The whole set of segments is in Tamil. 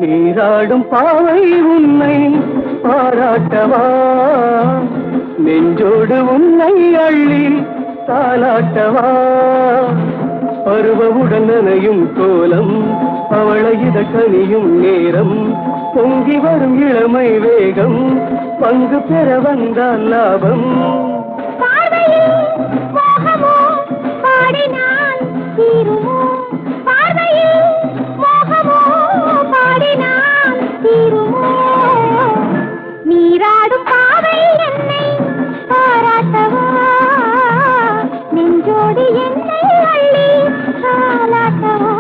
நீராடும் பாவை உன்னை பாராட்டவா, நெஞ்சோடு உன்னை அள்ளி தாலாட்டவா, பருவவுடன் நனையும் கோலம் அவளை இதழ்கனியும் நேரம், பொங்கி வரும் இளமை வேகம், பங்கு பெற வந்தால் லாபம். நீராடும் பாவை என்னை பாராட்டவா, நெஞ்சோடு என்னை அள்ளி தாலாட்டவா.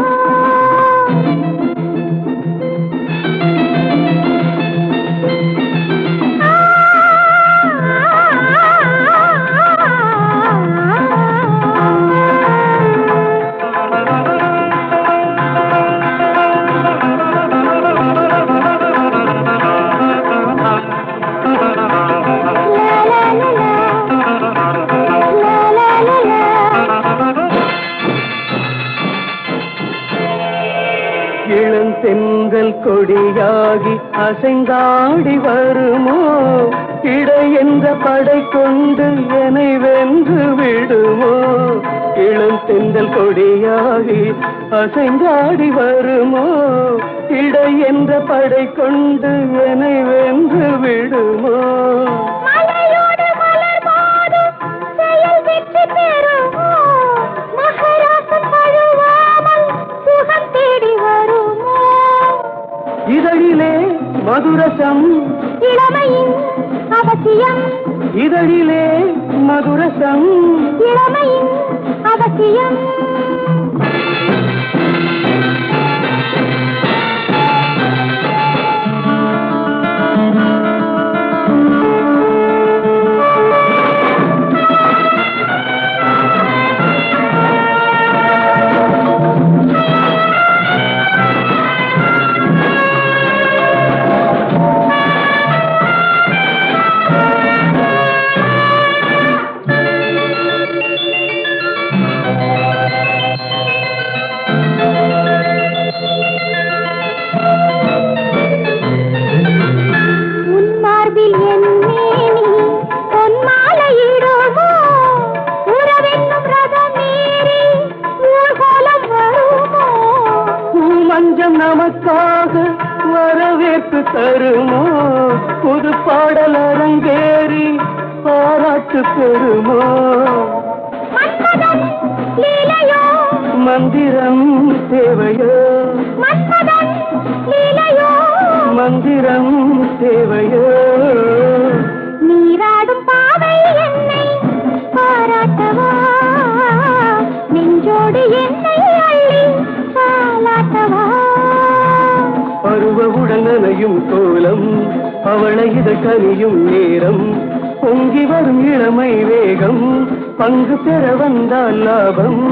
இளந்தென்றல் கொடியாகி அசைந்தாடி வருமோ, இடை என்ற படை கொண்டு என்னை வென்று விடுமோ. இளந்தென்றல் கொடியாகி அசைந்தாடி வருமோ, இடை என்ற படை கொண்டு என்னை வென்று விடுமோ. இதழிலே மதுரசம் இளமையின் அவசியம், இதழிலே மதுரசம் இளமையின் அவசியம். நமக்காக வரவேற்பு தருமோ, புது பாடல் அரங்கேறி பாராட்டு பெறுமோ. மந்திரம் தேவையோ, மந்திரம் தேவையோ. நீராடும் பாவை என்னை பாராட்டவா, நெஞ்சோடு என்னை அள்ளி தாலாட்டவா. பருவவுடன் நனையும் கோலம் அவளை இதழ்கனியும் நேரம், பொங்கி வரும் இளமை வேகம், பங்கு பெற வந்தால் லாபம்.